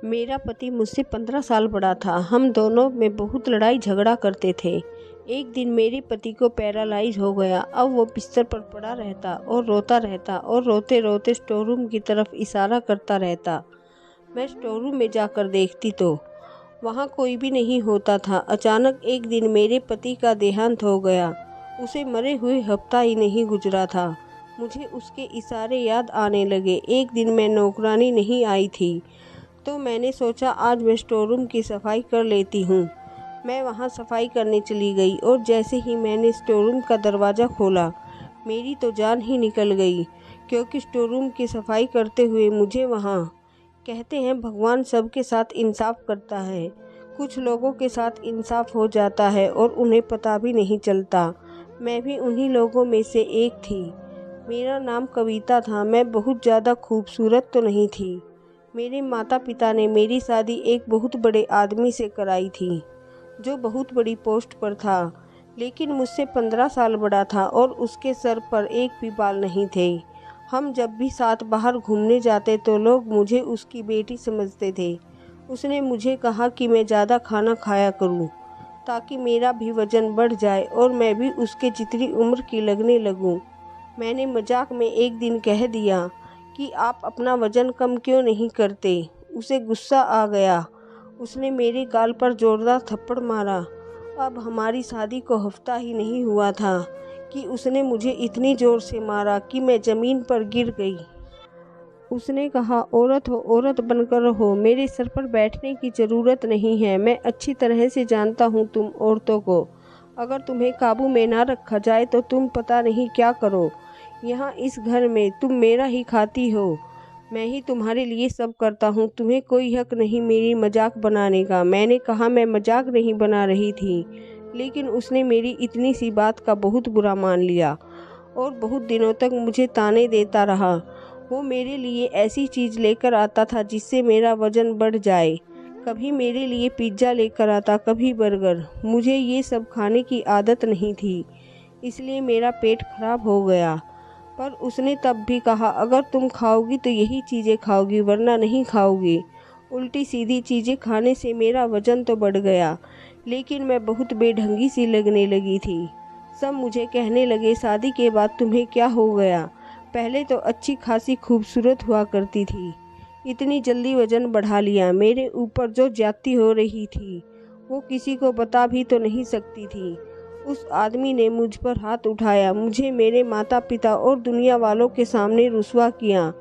मेरा पति मुझसे 15 साल बड़ा था। हम दोनों में बहुत लड़ाई झगड़ा करते थे। एक दिन मेरे पति को पैरालाइज हो गया। अब वो बिस्तर पर पड़ा रहता और रोता रहता और रोते रोते स्टोर रूम की तरफ इशारा करता रहता। मैं स्टोर रूम में जाकर देखती तो वहाँ कोई भी नहीं होता था। अचानक एक दिन मेरे पति का देहांत हो गया। उसे मरे हुए हफ्ता ही नहीं गुजरा था। मुझे उसके इशारे याद आने लगे। एक दिन मैं नौकरानी नहीं आई थी तो मैंने सोचा आज मैं स्टोर रूम की सफाई कर लेती हूँ। मैं वहाँ सफाई करने चली गई और जैसे ही मैंने स्टोर रूम का दरवाज़ा खोला मेरी तो जान ही निकल गई, क्योंकि स्टोर रूम की सफाई करते हुए मुझे वहाँ, कहते हैं भगवान सबके साथ इंसाफ करता है, कुछ लोगों के साथ इंसाफ हो जाता है और उन्हें पता भी नहीं चलता। मैं भी उन्हीं लोगों में से एक थी। मेरा नाम कविता था। मैं बहुत ज़्यादा खूबसूरत तो नहीं थी। मेरे माता पिता ने मेरी शादी एक बहुत बड़े आदमी से कराई थी जो बहुत बड़ी पोस्ट पर था, लेकिन मुझसे 15 साल बड़ा था और उसके सर पर एक भी बाल नहीं थे। हम जब भी साथ बाहर घूमने जाते तो लोग मुझे उसकी बेटी समझते थे। उसने मुझे कहा कि मैं ज़्यादा खाना खाया करूं ताकि मेरा भी वज़न बढ़ जाए और मैं भी उसके जितनी उम्र की लगने लगूं। मैंने मजाक में एक दिन कह दिया कि आप अपना वज़न कम क्यों नहीं करते। उसे गुस्सा आ गया। उसने मेरे गाल पर जोरदार थप्पड़ मारा। अब हमारी शादी को हफ्ता ही नहीं हुआ था कि उसने मुझे इतनी ज़ोर से मारा कि मैं ज़मीन पर गिर गई। उसने कहा, औरत हो औरत बनकर रहो, मेरे सर पर बैठने की ज़रूरत नहीं है। मैं अच्छी तरह से जानता हूँ तुम औरतों को। अगर तुम्हें काबू में ना रखा जाए तो तुम पता नहीं क्या करो। यहाँ इस घर में तुम मेरा ही खाती हो। मैं ही तुम्हारे लिए सब करता हूँ। तुम्हें कोई हक नहीं मेरी मजाक बनाने का। मैंने कहा मैं मजाक नहीं बना रही थी, लेकिन उसने मेरी इतनी सी बात का बहुत बुरा मान लिया और बहुत दिनों तक मुझे ताने देता रहा। वो मेरे लिए ऐसी चीज़ लेकर आता था जिससे मेरा वज़न बढ़ जाए। कभी मेरे लिए पिज्ज़ा लेकर आता, कभी बर्गर। मुझे ये सब खाने की आदत नहीं थी, इसलिए मेरा पेट खराब हो गया। पर उसने तब भी कहा, अगर तुम खाओगी तो यही चीज़ें खाओगी, वरना नहीं खाओगी। उल्टी सीधी चीज़ें खाने से मेरा वज़न तो बढ़ गया, लेकिन मैं बहुत बेढंगी सी लगने लगी थी। सब मुझे कहने लगे, शादी के बाद तुम्हें क्या हो गया? पहले तो अच्छी खासी खूबसूरत हुआ करती थी, इतनी जल्दी वज़न बढ़ा लिया। मेरे ऊपर जो ज्यादती हो रही थी वो किसी को बता भी तो नहीं सकती थी। उस आदमी ने मुझ पर हाथ उठाया, मुझे मेरे माता पिता और दुनिया वालों के सामने रुस्वा किया,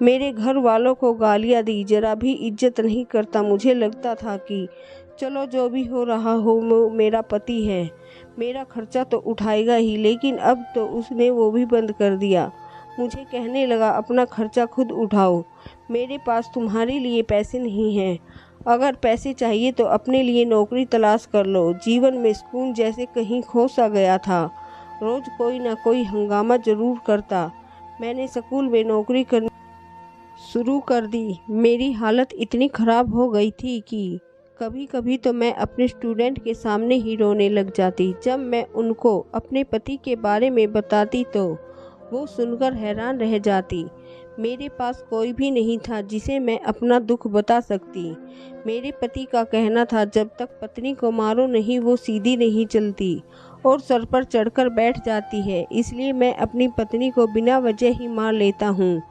मेरे घर वालों को गालियां दी, जरा भी इज्जत नहीं करता। मुझे लगता था कि चलो जो भी हो रहा हो वो मेरा पति है, मेरा खर्चा तो उठाएगा ही, लेकिन अब तो उसने वो भी बंद कर दिया। मुझे कहने लगा, अपना खर्चा खुद उठाओ, मेरे पास तुम्हारे लिए पैसे नहीं हैं। अगर पैसे चाहिए तो अपने लिए नौकरी तलाश कर लो। जीवन में सुकून जैसे कहीं खो सा गया था। रोज कोई ना कोई हंगामा जरूर करता। मैंने स्कूल में नौकरी करनी शुरू कर दी। मेरी हालत इतनी खराब हो गई थी कि कभी कभी तो मैं अपने स्टूडेंट के सामने ही रोने लग जाती। जब मैं उनको अपने पति के बारे में बताती तो वो सुनकर हैरान रह जाती। मेरे पास कोई भी नहीं था जिसे मैं अपना दुख बता सकती। मेरे पति का कहना था, जब तक पत्नी को मारो नहीं वो सीधी नहीं चलती और सर पर चढ़कर बैठ जाती है। इसलिए मैं अपनी पत्नी को बिना वजह ही मार लेता हूँ।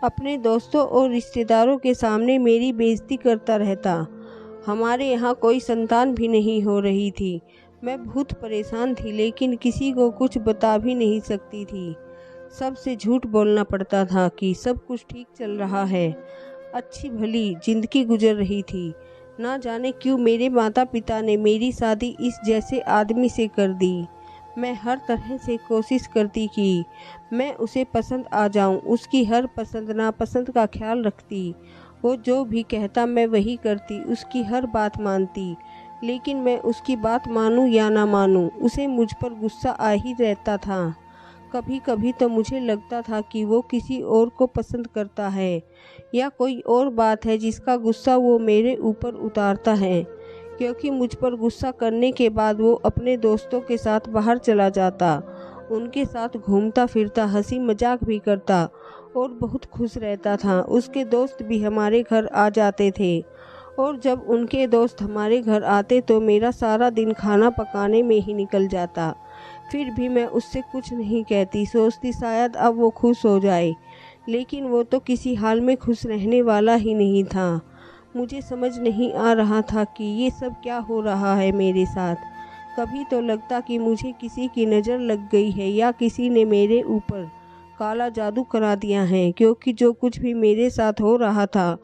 अपने दोस्तों और रिश्तेदारों के सामने मेरी बेइज्जती करता रहता। हमारे यहाँ कोई संतान भी नहीं हो रही थी। मैं बहुत परेशान थी, लेकिन किसी को कुछ बता भी नहीं सकती थी। सबसे झूठ बोलना पड़ता था कि सब कुछ ठीक चल रहा है, अच्छी भली जिंदगी गुजर रही थी। ना जाने क्यों मेरे माता पिता ने मेरी शादी इस जैसे आदमी से कर दी। मैं हर तरह से कोशिश करती कि मैं उसे पसंद आ जाऊं, उसकी हर पसंद नापसंद का ख्याल रखती। वो जो भी कहता मैं वही करती, उसकी हर बात मानती। लेकिन मैं उसकी बात मानूं या ना मानूं, उसे मुझ पर गुस्सा आ ही रहता था। कभी कभी तो मुझे लगता था कि वो किसी और को पसंद करता है या कोई और बात है जिसका गुस्सा वो मेरे ऊपर उतारता है, क्योंकि मुझ पर गुस्सा करने के बाद वो अपने दोस्तों के साथ बाहर चला जाता, उनके साथ घूमता फिरता, हंसी मजाक भी करता और बहुत खुश रहता था। उसके दोस्त भी हमारे घर आ जाते थे और जब उनके दोस्त हमारे घर आते तो मेरा सारा दिन खाना पकाने में ही निकल जाता। फिर भी मैं उससे कुछ नहीं कहती, सोचती शायद अब वो खुश हो जाए, लेकिन वो तो किसी हाल में खुश रहने वाला ही नहीं था। मुझे समझ नहीं आ रहा था कि ये सब क्या हो रहा है मेरे साथ। कभी तो लगता कि मुझे किसी की नज़र लग गई है या किसी ने मेरे ऊपर काला जादू करा दिया है, क्योंकि जो कुछ भी मेरे साथ हो रहा था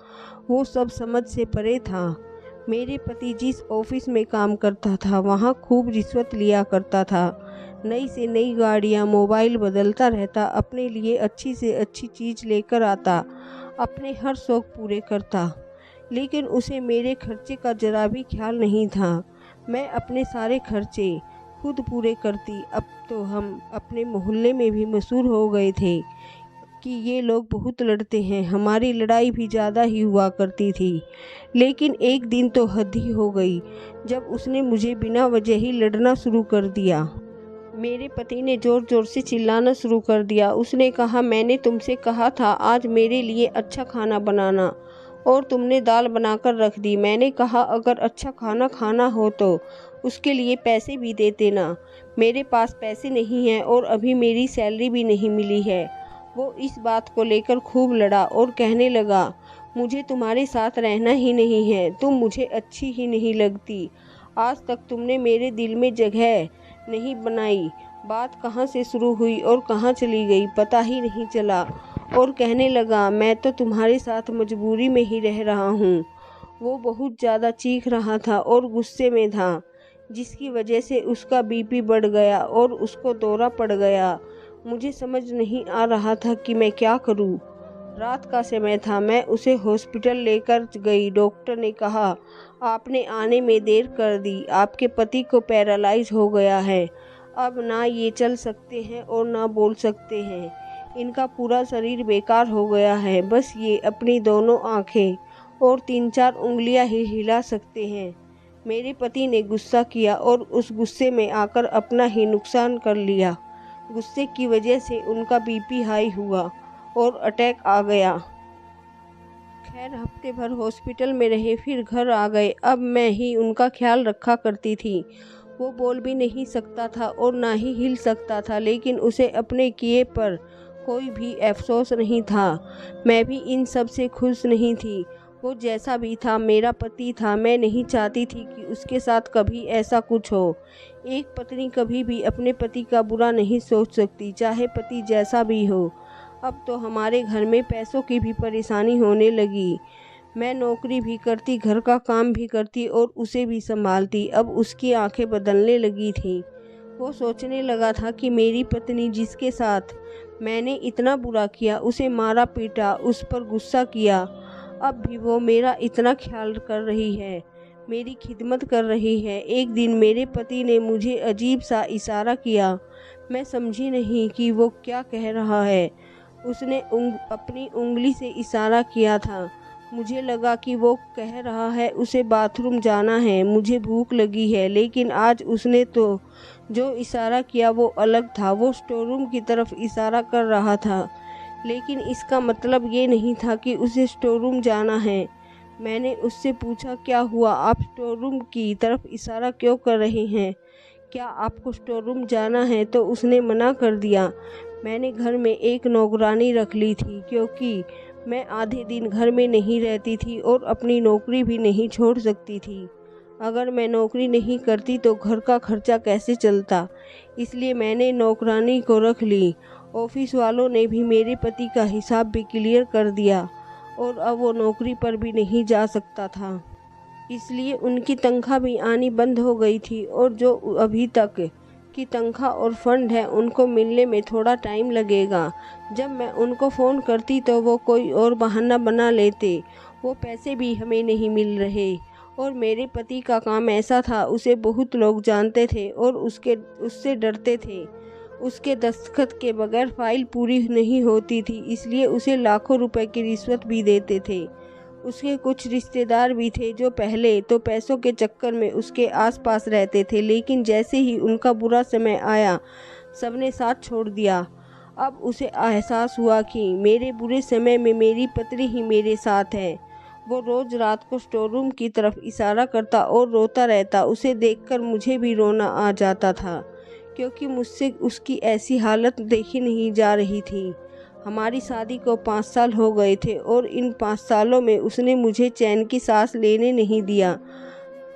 वो सब समझ से परे था। मेरे पति जिस ऑफिस में काम करता था वहाँ खूब रिश्वत लिया करता था। नई से नई गाड़ियाँ, मोबाइल बदलता रहता, अपने लिए अच्छी से अच्छी चीज़ लेकर आता, अपने हर शौक़ पूरे करता, लेकिन उसे मेरे खर्चे का जरा भी ख्याल नहीं था। मैं अपने सारे खर्चे खुद पूरे करती। अब तो हम अपने मोहल्ले में भी मशहूर हो गए थे कि ये लोग बहुत लड़ते हैं। हमारी लड़ाई भी ज़्यादा ही हुआ करती थी, लेकिन एक दिन तो हद ही हो गई जब उसने मुझे बिना वजह ही लड़ना शुरू कर दिया। मेरे पति ने ज़ोर ज़ोर से चिल्लाना शुरू कर दिया। उसने कहा, मैंने तुमसे कहा था आज मेरे लिए अच्छा खाना बनाना और तुमने दाल बनाकर रख दी। मैंने कहा अगर अच्छा खाना खाना हो तो उसके लिए पैसे भी दे देना। मेरे पास पैसे नहीं हैं और अभी मेरी सैलरी भी नहीं मिली है। वो इस बात को लेकर खूब लड़ा और कहने लगा, मुझे तुम्हारे साथ रहना ही नहीं है, तुम मुझे अच्छी ही नहीं लगती। आज तक तुमने मेरे दिल में जगह नहीं बनाई। बात कहाँ से शुरू हुई और कहाँ चली गई पता ही नहीं चला। और कहने लगा, मैं तो तुम्हारे साथ मजबूरी में ही रह रहा हूँ। वो बहुत ज़्यादा चीख रहा था और गुस्से में था, जिसकी वजह से उसका बीपी बढ़ गया और उसको दौरा पड़ गया। मुझे समझ नहीं आ रहा था कि मैं क्या करूं। रात का समय था। मैं उसे हॉस्पिटल लेकर गई। डॉक्टर ने कहा, आपने आने में देर कर दी, आपके पति को पैरालाइज हो गया है। अब ना ये चल सकते हैं और ना बोल सकते हैं। इनका पूरा शरीर बेकार हो गया है, बस ये अपनी दोनों आँखें और 3-4 उंगलियां ही हिला सकते हैं। मेरे पति ने गुस्सा किया और उस गुस्से में आकर अपना ही नुकसान कर लिया। गुस्से की वजह से उनका बीपी हाई हुआ और अटैक आ गया। खैर हफ्ते भर हॉस्पिटल में रहे, फिर घर आ गए। अब मैं ही उनका ख्याल रखा करती थी। वो बोल भी नहीं सकता था और ना ही हिल सकता था, लेकिन उसे अपने किए पर कोई भी अफसोस नहीं था। मैं भी इन सब से खुश नहीं थी। वो जैसा भी था मेरा पति था। मैं नहीं चाहती थी कि उसके साथ कभी ऐसा कुछ हो। एक पत्नी कभी भी अपने पति का बुरा नहीं सोच सकती, चाहे पति जैसा भी हो। अब तो हमारे घर में पैसों की भी परेशानी होने लगी। मैं नौकरी भी करती, घर का काम भी करती और उसे भी संभालती। अब उसकी आंखें बदलने लगी थी। वो सोचने लगा था कि मेरी पत्नी जिसके साथ मैंने इतना बुरा किया, उसे मारा पीटा, उस पर गुस्सा किया, अब भी वो मेरा इतना ख्याल कर रही है, मेरी खिदमत कर रही है। एक दिन मेरे पति ने मुझे अजीब सा इशारा किया। मैं समझी नहीं कि वो क्या कह रहा है। उसने अपनी उंगली से इशारा किया था। मुझे लगा कि वो कह रहा है उसे बाथरूम जाना है, मुझे भूख लगी है, लेकिन आज उसने तो जो इशारा किया वो अलग था। वो स्टोर रूम की तरफ इशारा कर रहा था, लेकिन इसका मतलब ये नहीं था कि उसे स्टोर रूम जाना है। मैंने उससे पूछा, क्या हुआ, आप स्टोर रूम की तरफ इशारा क्यों कर रहे हैं? क्या आपको स्टोर रूम जाना है? तो उसने मना कर दिया। मैंने घर में एक नौकरानी रख ली थी, क्योंकि मैं आधे दिन घर में नहीं रहती थी और अपनी नौकरी भी नहीं छोड़ सकती थी। अगर मैं नौकरी नहीं करती तो घर का खर्चा कैसे चलता, इसलिए मैंने नौकरानी को रख ली। ऑफिस वालों ने भी मेरे पति का हिसाब भी क्लियर कर दिया और अब वो नौकरी पर भी नहीं जा सकता था, इसलिए उनकी तनख्वाह भी आनी बंद हो गई थी। और जो अभी तक की तनख्वाह और फंड है उनको मिलने में थोड़ा टाइम लगेगा। जब मैं उनको फ़ोन करती तो वो कोई और बहाना बना लेते। वो पैसे भी हमें नहीं मिल रहे। और मेरे पति का काम ऐसा था, उसे बहुत लोग जानते थे और उससे डरते थे। उसके दस्तखत के बगैर फाइल पूरी नहीं होती थी, इसलिए उसे लाखों रुपए की रिश्वत भी देते थे। उसके कुछ रिश्तेदार भी थे जो पहले तो पैसों के चक्कर में उसके आसपास रहते थे, लेकिन जैसे ही उनका बुरा समय आया सबने साथ छोड़ दिया। अब उसे एहसास हुआ कि मेरे बुरे समय में मेरी पत्नी ही मेरे साथ है। वो रोज रात को स्टोर रूम की तरफ इशारा करता और रोता रहता। उसे देखकर मुझे भी रोना आ जाता था, क्योंकि मुझसे उसकी ऐसी हालत देखी नहीं जा रही थी। हमारी शादी को 5 साल हो गए थे और इन 5 सालों में उसने मुझे चैन की सांस लेने नहीं दिया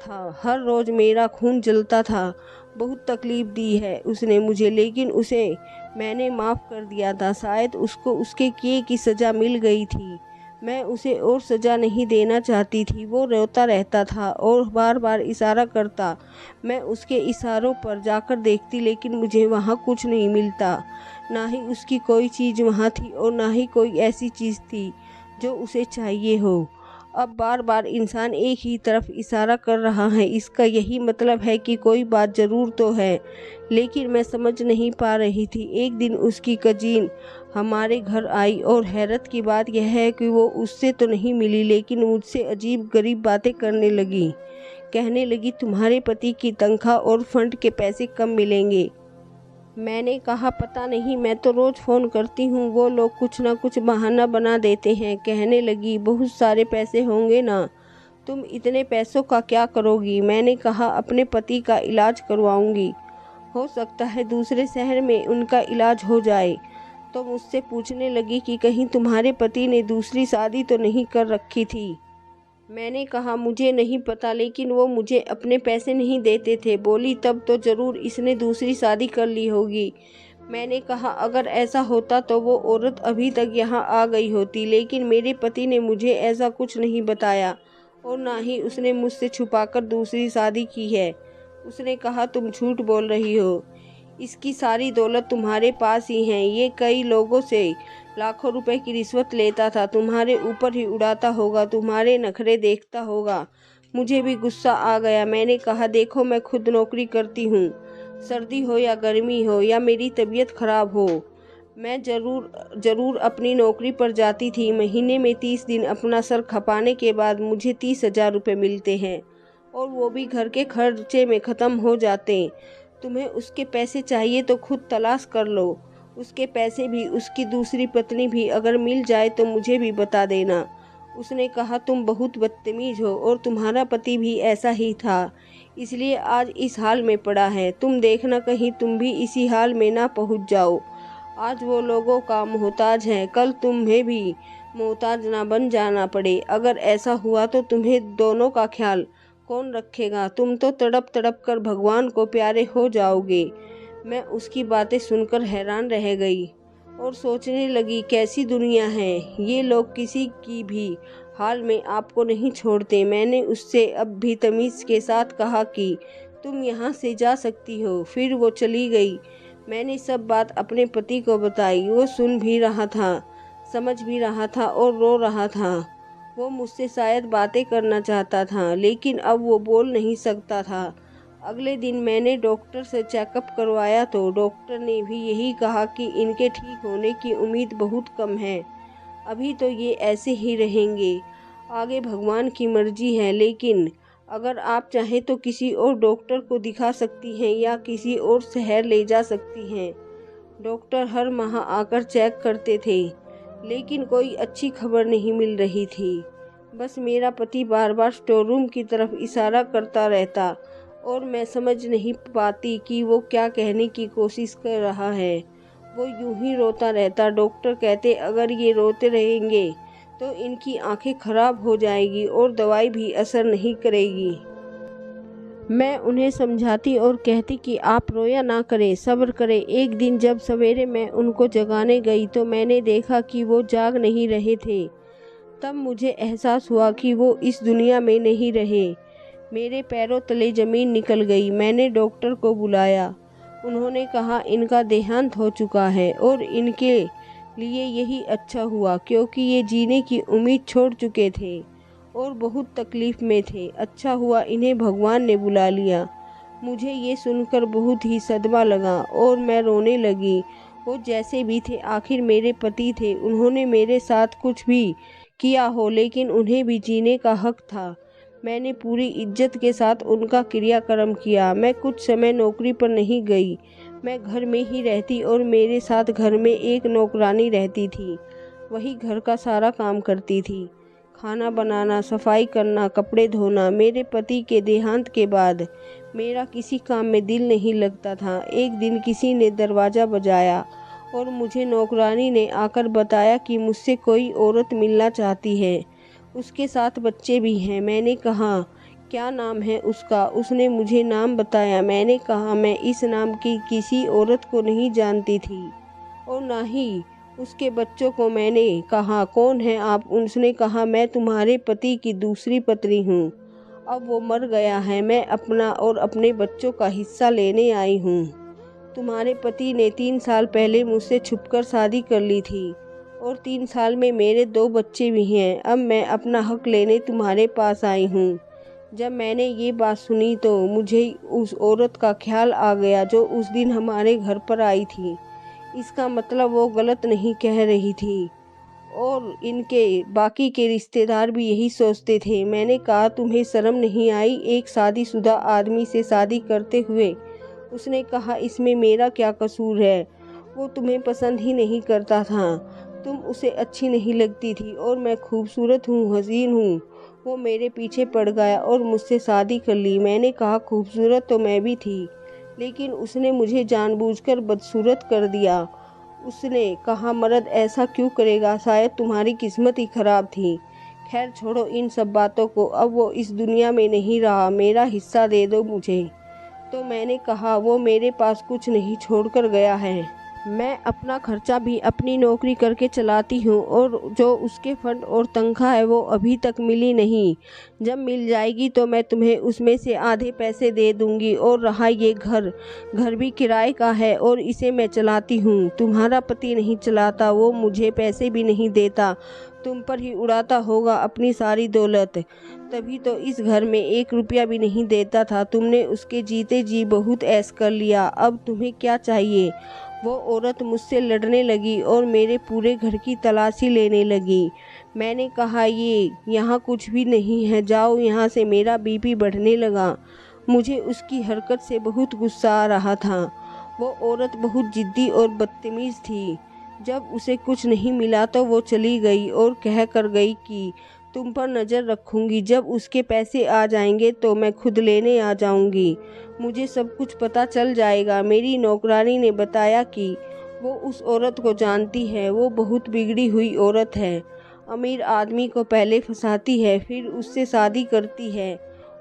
था। हर रोज मेरा खून जलता था। बहुत तकलीफ दी है उसने मुझे, लेकिन उसे मैंने माफ़ कर दिया था। शायद उसको उसके किए की सज़ा मिल गई थी। मैं उसे और सज़ा नहीं देना चाहती थी। वो रोता रहता था और बार बार इशारा करता। मैं उसके इशारों पर जाकर देखती, लेकिन मुझे वहाँ कुछ नहीं मिलता। ना ही उसकी कोई चीज़ वहाँ थी और ना ही कोई ऐसी चीज़ थी जो उसे चाहिए हो। अब बार बार इंसान एक ही तरफ इशारा कर रहा है, इसका यही मतलब है कि कोई बात ज़रूर तो है, लेकिन मैं समझ नहीं पा रही थी। एक दिन उसकी कजीन हमारे घर आई और हैरत की बात यह है कि वो उससे तो नहीं मिली, लेकिन मुझसे अजीब गरीब बातें करने लगी। कहने लगी, तुम्हारे पति की तनख्वाह और फंड के पैसे कब मिलेंगे? मैंने कहा, पता नहीं, मैं तो रोज़ फ़ोन करती हूँ, वो लोग कुछ ना कुछ बहाना बना देते हैं। कहने लगी, बहुत सारे पैसे होंगे ना, तुम इतने पैसों का क्या करोगी? मैंने कहा, अपने पति का इलाज करवाऊंगी, हो सकता है दूसरे शहर में उनका इलाज हो जाए। तो मुझसे पूछने लगी कि कहीं तुम्हारे पति ने दूसरी शादी तो नहीं कर रखी थी। मैंने कहा, मुझे नहीं पता, लेकिन वो मुझे अपने पैसे नहीं देते थे। बोली, तब तो ज़रूर इसने दूसरी शादी कर ली होगी। मैंने कहा, अगर ऐसा होता तो वो औरत अभी तक यहाँ आ गई होती, लेकिन मेरे पति ने मुझे ऐसा कुछ नहीं बताया और ना ही उसने मुझसे छुपाकर दूसरी शादी की है। उसने कहा, तुम झूठ बोल रही हो, इसकी सारी दौलत तुम्हारे पास ही है। ये कई लोगों से लाखों रुपए की रिश्वत लेता था, तुम्हारे ऊपर ही उड़ाता होगा, तुम्हारे नखरे देखता होगा। मुझे भी गुस्सा आ गया। मैंने कहा, देखो, मैं खुद नौकरी करती हूँ, सर्दी हो या गर्मी हो या मेरी तबीयत खराब हो, मैं ज़रूर अपनी नौकरी पर जाती थी। महीने में 30 दिन अपना सर खपाने के बाद मुझे 30,000 रुपये मिलते हैं और वो भी घर के खर्चे में ख़त्म हो जाते। तुम्हें उसके पैसे चाहिए तो खुद तलाश कर लो। उसके पैसे भी, उसकी दूसरी पत्नी भी अगर मिल जाए तो मुझे भी बता देना। उसने कहा, तुम बहुत बदतमीज हो और तुम्हारा पति भी ऐसा ही था, इसलिए आज इस हाल में पड़ा है। तुम देखना कहीं तुम भी इसी हाल में ना पहुंच जाओ। आज वो लोगों का मोहताज है, कल तुम्हें भी मोहताज ना बन जाना पड़े। अगर ऐसा हुआ तो तुम्हें दोनों का ख्याल कौन रखेगा? तुम तो तड़प तड़प कर भगवान को प्यारे हो जाओगे। मैं उसकी बातें सुनकर हैरान रह गई और सोचने लगी, कैसी दुनिया है ये, लोग किसी की भी हाल में आपको नहीं छोड़ते। मैंने उससे अब भी तमीज़ के साथ कहा कि तुम यहाँ से जा सकती हो, फिर वो चली गई। मैंने सब बात अपने पति को बताई। वो सुन भी रहा था, समझ भी रहा था और रो रहा था। वो मुझसे शायद बातें करना चाहता था, लेकिन अब वो बोल नहीं सकता था। अगले दिन मैंने डॉक्टर से चेकअप करवाया तो डॉक्टर ने भी यही कहा कि इनके ठीक होने की उम्मीद बहुत कम है। अभी तो ये ऐसे ही रहेंगे, आगे भगवान की मर्जी है। लेकिन अगर आप चाहें तो किसी और डॉक्टर को दिखा सकती हैं या किसी और शहर ले जा सकती हैं। डॉक्टर हर माह आकर चेक करते थे, लेकिन कोई अच्छी खबर नहीं मिल रही थी। बस मेरा पति बार बार स्टोर रूम की तरफ इशारा करता रहता और मैं समझ नहीं पाती कि वो क्या कहने की कोशिश कर रहा है। वो यूं ही रोता रहता। डॉक्टर कहते, अगर ये रोते रहेंगे तो इनकी आंखें खराब हो जाएगी और दवाई भी असर नहीं करेगी। मैं उन्हें समझाती और कहती कि आप रोया ना करें, सब्र करें। एक दिन जब सवेरे मैं उनको जगाने गई तो मैंने देखा कि वो जाग नहीं रहे थे। तब मुझे एहसास हुआ कि वो इस दुनिया में नहीं रहे। मेरे पैरों तले ज़मीन निकल गई। मैंने डॉक्टर को बुलाया। उन्होंने कहा, इनका देहांत हो चुका है और इनके लिए यही अच्छा हुआ, क्योंकि ये जीने की उम्मीद छोड़ चुके थे और बहुत तकलीफ़ में थे। अच्छा हुआ इन्हें भगवान ने बुला लिया। मुझे ये सुनकर बहुत ही सदमा लगा और मैं रोने लगी। वो जैसे भी थे, आखिर मेरे पति थे। उन्होंने मेरे साथ कुछ भी किया हो, लेकिन उन्हें भी जीने का हक था। मैंने पूरी इज्जत के साथ उनका क्रियाक्रम किया। मैं कुछ समय नौकरी पर नहीं गई, मैं घर में ही रहती और मेरे साथ घर में एक नौकरानी रहती थी। वही घर का सारा काम करती थी। खाना बनाना, सफाई करना, कपड़े धोना। मेरे पति के देहांत के बाद मेरा किसी काम में दिल नहीं लगता था। एक दिन किसी ने दरवाज़ा बजाया और मुझे नौकरानी ने आकर बताया कि मुझसे कोई औरत मिलना चाहती है, उसके साथ बच्चे भी हैं। मैंने कहा, क्या नाम है उसका? उसने मुझे नाम बताया। मैंने कहा, मैं इस नाम की किसी औरत को नहीं जानती थी और ना ही उसके बच्चों को। मैंने कहा, कौन है आप? उसने कहा, मैं तुम्हारे पति की दूसरी पत्नी हूँ। अब वो मर गया है। मैं अपना और अपने बच्चों का हिस्सा लेने आई हूँ। तुम्हारे पति ने 3 साल पहले मुझसे छुपकर शादी कर ली थी और 3 साल में मेरे 2 बच्चे भी हैं। अब मैं अपना हक लेने तुम्हारे पास आई हूँ। जब मैंने ये बात सुनी तो मुझे उस औरत का ख्याल आ गया जो उस दिन हमारे घर पर आई थी। इसका मतलब वो गलत नहीं कह रही थी और इनके बाकी के रिश्तेदार भी यही सोचते थे। मैंने कहा, तुम्हें शर्म नहीं आई एक शादीशुदा आदमी से शादी करते हुए? उसने कहा, इसमें मेरा क्या कसूर है? वो तुम्हें पसंद ही नहीं करता था, तुम उसे अच्छी नहीं लगती थी और मैं खूबसूरत हूँ, हसीन हूँ। वो मेरे पीछे पड़ गया और मुझसे शादी कर ली। मैंने कहा, खूबसूरत तो मैं भी थी, लेकिन उसने मुझे जानबूझकर बदसूरत कर दिया। उसने कहा, मर्द ऐसा क्यों करेगा? शायद तुम्हारी किस्मत ही खराब थी। खैर छोड़ो इन सब बातों को, अब वो इस दुनिया में नहीं रहा। मेरा हिस्सा दे दो मुझे। तो मैंने कहा, वो मेरे पास कुछ नहीं छोड़कर गया है। मैं अपना खर्चा भी अपनी नौकरी करके चलाती हूँ और जो उसके फंड और तनख्वाह है वो अभी तक मिली नहीं। जब मिल जाएगी तो मैं तुम्हें उसमें से आधे पैसे दे दूँगी। और रहा ये घर भी किराए का है और इसे मैं चलाती हूँ। तुम्हारा पति नहीं चलाता, वो मुझे पैसे भी नहीं देता, तुम पर ही उड़ाता होगा अपनी सारी दौलत। तभी तो इस घर में 1 रुपया भी नहीं देता था। तुमने उसके जीते जी बहुत ऐश कर लिया। अब तुम्हें क्या चाहिए? वो औरत मुझसे लड़ने लगी और मेरे पूरे घर की तलाशी लेने लगी। मैंने कहा, ये यहाँ कुछ भी नहीं है, जाओ यहाँ से। मेरा बीपी बढ़ने लगा। मुझे उसकी हरकत से बहुत गुस्सा आ रहा था। वो औरत बहुत जिद्दी और बदतमीज़ थी। जब उसे कुछ नहीं मिला तो वो चली गई और कह कर गई कि तुम पर नज़र रखूंगी। जब उसके पैसे आ जाएंगे तो मैं खुद लेने आ जाऊंगी। मुझे सब कुछ पता चल जाएगा। मेरी नौकरानी ने बताया कि वो उस औरत को जानती है। वो बहुत बिगड़ी हुई औरत है। अमीर आदमी को पहले फंसाती है, फिर उससे शादी करती है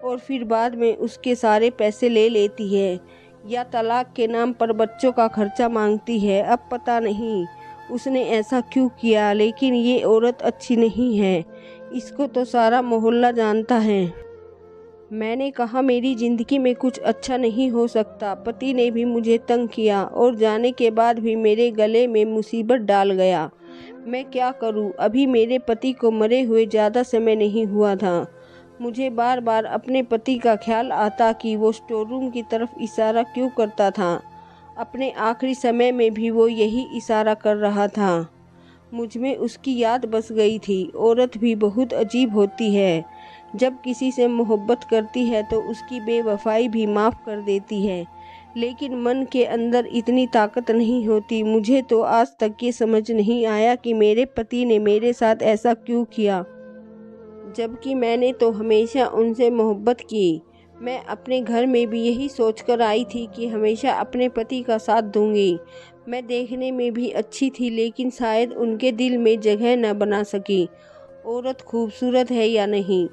और फिर बाद में उसके सारे पैसे ले लेती है या तलाक के नाम पर बच्चों का खर्चा मांगती है। अब पता नहीं उसने ऐसा क्यों किया, लेकिन ये औरत अच्छी नहीं है। इसको तो सारा मोहल्ला जानता है। मैंने कहा, मेरी ज़िंदगी में कुछ अच्छा नहीं हो सकता। पति ने भी मुझे तंग किया और जाने के बाद भी मेरे गले में मुसीबत डाल गया। मैं क्या करूं? अभी मेरे पति को मरे हुए ज़्यादा समय नहीं हुआ था। मुझे बार बार अपने पति का ख्याल आता कि वो स्टोर रूम की तरफ इशारा क्यों करता था। अपने आखिरी समय में भी वो यही इशारा कर रहा था। मुझ में उसकी याद बस गई थी। औरत भी बहुत अजीब होती है। जब किसी से मोहब्बत करती है तो उसकी बेवफाई भी माफ़ कर देती है, लेकिन मन के अंदर इतनी ताकत नहीं होती। मुझे तो आज तक ये समझ नहीं आया कि मेरे पति ने मेरे साथ ऐसा क्यों किया, जबकि मैंने तो हमेशा उनसे मोहब्बत की। मैं अपने घर में भी यही सोचकर आई थी कि हमेशा अपने पति का साथ दूंगी। मैं देखने में भी अच्छी थी, लेकिन शायद उनके दिल में जगह न बना सकी। औरत खूबसूरत है या नहीं,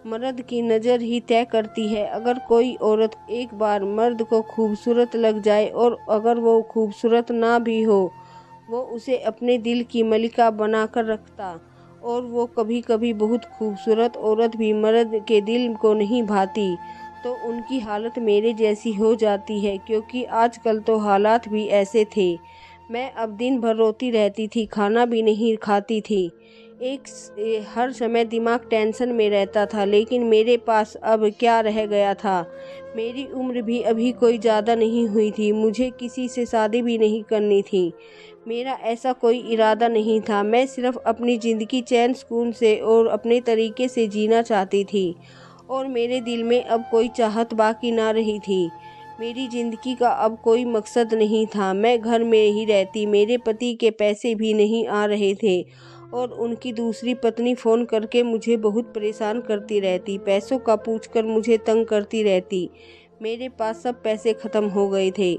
मर्द की नज़र ही तय करती है। अगर कोई औरत एक बार मर्द को खूबसूरत लग जाए और अगर वो खूबसूरत ना भी हो, वो उसे अपने दिल की मलिका बनाकर रखता। और वो कभी कभी बहुत खूबसूरत औरत भी मर्द के दिल को नहीं भाती तो उनकी हालत मेरे जैसी हो जाती है, क्योंकि आजकल तो हालात भी ऐसे थे। मैं अब दिन भर रोती रहती थी, खाना भी नहीं खाती थी। हर समय दिमाग टेंशन में रहता था। लेकिन मेरे पास अब क्या रह गया था? मेरी उम्र भी अभी कोई ज़्यादा नहीं हुई थी। मुझे किसी से शादी भी नहीं करनी थी। मेरा ऐसा कोई इरादा नहीं था। मैं सिर्फ अपनी ज़िंदगी चैन सुकून से और अपने तरीके से जीना चाहती थी और मेरे दिल में अब कोई चाहत बाकी ना रही थी। मेरी ज़िंदगी का अब कोई मकसद नहीं था। मैं घर में ही रहती, मेरे पति के पैसे भी नहीं आ रहे थे और उनकी दूसरी पत्नी फ़ोन करके मुझे बहुत परेशान करती रहती, पैसों का पूछकर मुझे तंग करती रहती। मेरे पास सब पैसे ख़त्म हो गए थे।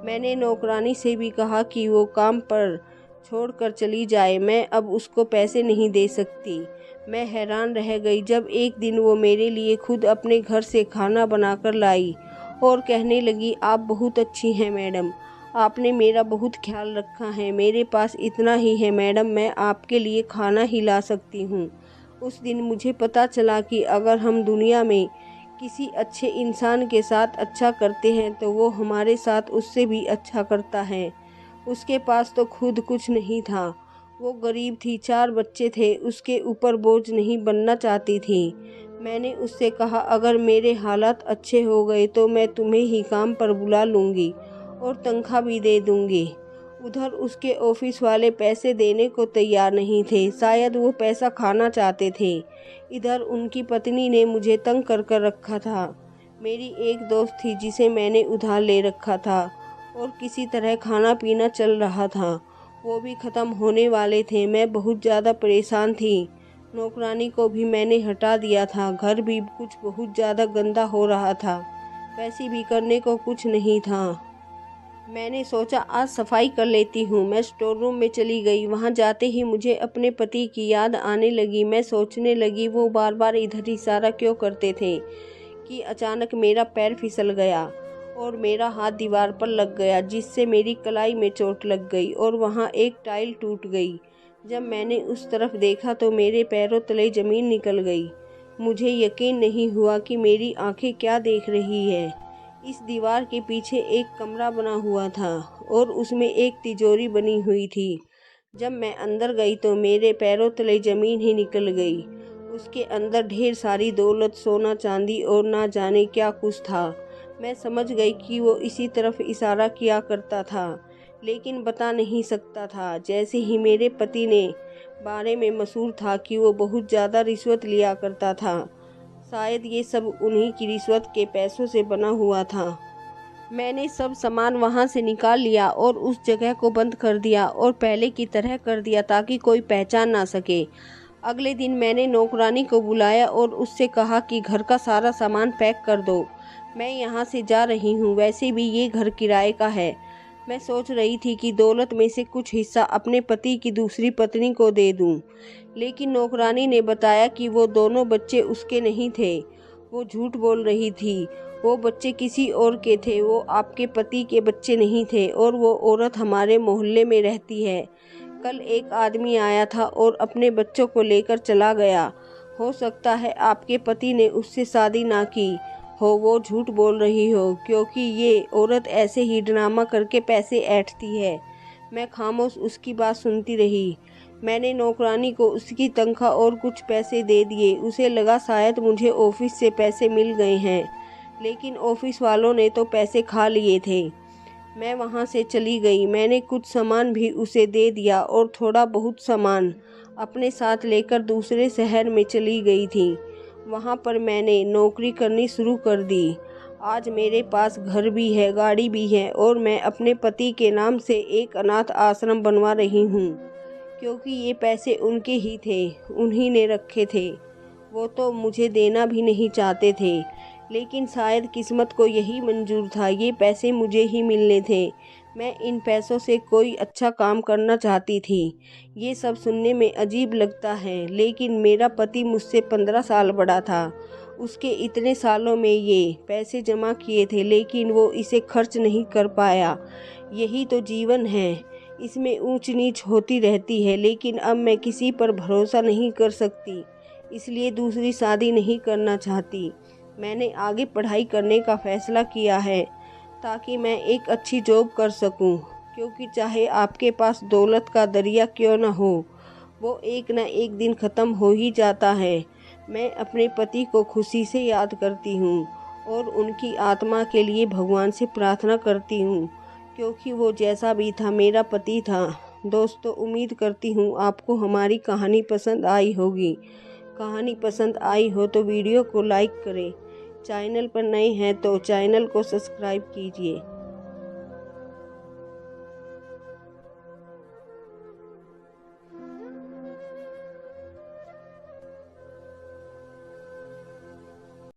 मैंने नौकरानी से भी कहा कि वो काम पर छोड़कर चली जाए, मैं अब उसको पैसे नहीं दे सकती। मैं हैरान रह गई जब एक दिन वो मेरे लिए खुद अपने घर से खाना बनाकर लाई और कहने लगी, आप बहुत अच्छी हैं मैडम, आपने मेरा बहुत ख्याल रखा है। मेरे पास इतना ही है मैडम, मैं आपके लिए खाना ही ला सकती हूँ। उस दिन मुझे पता चला कि अगर हम दुनिया में किसी अच्छे इंसान के साथ अच्छा करते हैं तो वो हमारे साथ उससे भी अच्छा करता है। उसके पास तो खुद कुछ नहीं था, वो गरीब थी, 4 बच्चे थे, उसके ऊपर बोझ नहीं बनना चाहती थी। मैंने उससे कहा, अगर मेरे हालात अच्छे हो गए तो मैं तुम्हें ही काम पर बुला लूँगी और तनख्वाह भी दे दूँगी। उधर उसके ऑफिस वाले पैसे देने को तैयार नहीं थे, शायद वो पैसा खाना चाहते थे। इधर उनकी पत्नी ने मुझे तंग कर रखा था। मेरी एक दोस्त थी जिसे मैंने उधार ले रखा था और किसी तरह खाना पीना चल रहा था, वो भी ख़त्म होने वाले थे। मैं बहुत ज़्यादा परेशान थी। नौकरानी को भी मैंने हटा दिया था, घर भी कुछ बहुत ज़्यादा गंदा हो रहा था, पैसे भी करने को कुछ नहीं था। मैंने सोचा आज सफाई कर लेती हूँ। मैं स्टोर रूम में चली गई। वहाँ जाते ही मुझे अपने पति की याद आने लगी। मैं सोचने लगी वो बार बार इधर इशारा क्यों करते थे कि अचानक मेरा पैर फिसल गया और मेरा हाथ दीवार पर लग गया, जिससे मेरी कलाई में चोट लग गई और वहाँ एक टाइल टूट गई। जब मैंने उस तरफ देखा तो मेरे पैरों तले ज़मीन निकल गई। मुझे यकीन नहीं हुआ कि मेरी आंखें क्या देख रही है। इस दीवार के पीछे एक कमरा बना हुआ था और उसमें एक तिजोरी बनी हुई थी। जब मैं अंदर गई तो मेरे पैरों तले ज़मीन ही निकल गई। उसके अंदर ढेर सारी दौलत, सोना चांदी और ना जाने क्या कुछ था। मैं समझ गई कि वो इसी तरफ इशारा किया करता था, लेकिन बता नहीं सकता था। जैसे ही मेरे पति ने बारे में मशहूर था कि वो बहुत ज़्यादा रिश्वत लिया करता था, शायद ये सब उन्हीं की रिश्वत के पैसों से बना हुआ था। मैंने सब सामान वहाँ से निकाल लिया और उस जगह को बंद कर दिया और पहले की तरह कर दिया ताकि कोई पहचान ना सके। अगले दिन मैंने नौकरानी को बुलाया और उससे कहा कि घर का सारा सामान पैक कर दो, मैं यहाँ से जा रही हूँ, वैसे भी ये घर किराए का है। मैं सोच रही थी कि दौलत में से कुछ हिस्सा अपने पति की दूसरी पत्नी को दे दूं, लेकिन नौकरानी ने बताया कि वो दोनों बच्चे उसके नहीं थे। वो झूठ बोल रही थी, वो बच्चे किसी और के थे, वो आपके पति के बच्चे नहीं थे और वो औरत हमारे मोहल्ले में रहती है। कल एक आदमी आया था और अपने बच्चों को लेकर चला गया। हो सकता है आपके पति ने उससे शादी ना की हो, वो झूठ बोल रही हो, क्योंकि ये औरत ऐसे ही ड्रामा करके पैसे ऐंठती है। मैं खामोश उसकी बात सुनती रही। मैंने नौकरानी को उसकी तनख्वाह और कुछ पैसे दे दिए। उसे लगा शायद मुझे ऑफिस से पैसे मिल गए हैं, लेकिन ऑफिस वालों ने तो पैसे खा लिए थे। मैं वहाँ से चली गई। मैंने कुछ सामान भी उसे दे दिया और थोड़ा बहुत सामान अपने साथ लेकर दूसरे शहर में चली गई थी। वहाँ पर मैंने नौकरी करनी शुरू कर दी। आज मेरे पास घर भी है, गाड़ी भी है और मैं अपने पति के नाम से एक अनाथ आश्रम बनवा रही हूँ, क्योंकि ये पैसे उनके ही थे, उन्हीं ने रखे थे। वो तो मुझे देना भी नहीं चाहते थे, लेकिन शायद किस्मत को यही मंजूर था, ये पैसे मुझे ही मिलने थे। मैं इन पैसों से कोई अच्छा काम करना चाहती थी। ये सब सुनने में अजीब लगता है, लेकिन मेरा पति मुझसे 15 साल बड़ा था। उसके इतने सालों में ये पैसे जमा किए थे, लेकिन वो इसे खर्च नहीं कर पाया। यही तो जीवन है, इसमें ऊंच नीच होती रहती है। लेकिन अब मैं किसी पर भरोसा नहीं कर सकती, इसलिए दूसरी शादी नहीं करना चाहती। मैंने आगे पढ़ाई करने का फ़ैसला किया है ताकि मैं एक अच्छी जॉब कर सकूं, क्योंकि चाहे आपके पास दौलत का दरिया क्यों न हो, वो एक न एक दिन ख़त्म हो ही जाता है। मैं अपने पति को खुशी से याद करती हूँ और उनकी आत्मा के लिए भगवान से प्रार्थना करती हूँ, क्योंकि वो जैसा भी था मेरा पति था। दोस्तों, उम्मीद करती हूँ आपको हमारी कहानी पसंद आई होगी। कहानी पसंद आई हो तो वीडियो को लाइक करें। चैनल पर नए हैं तो चैनल को सब्सक्राइब कीजिए।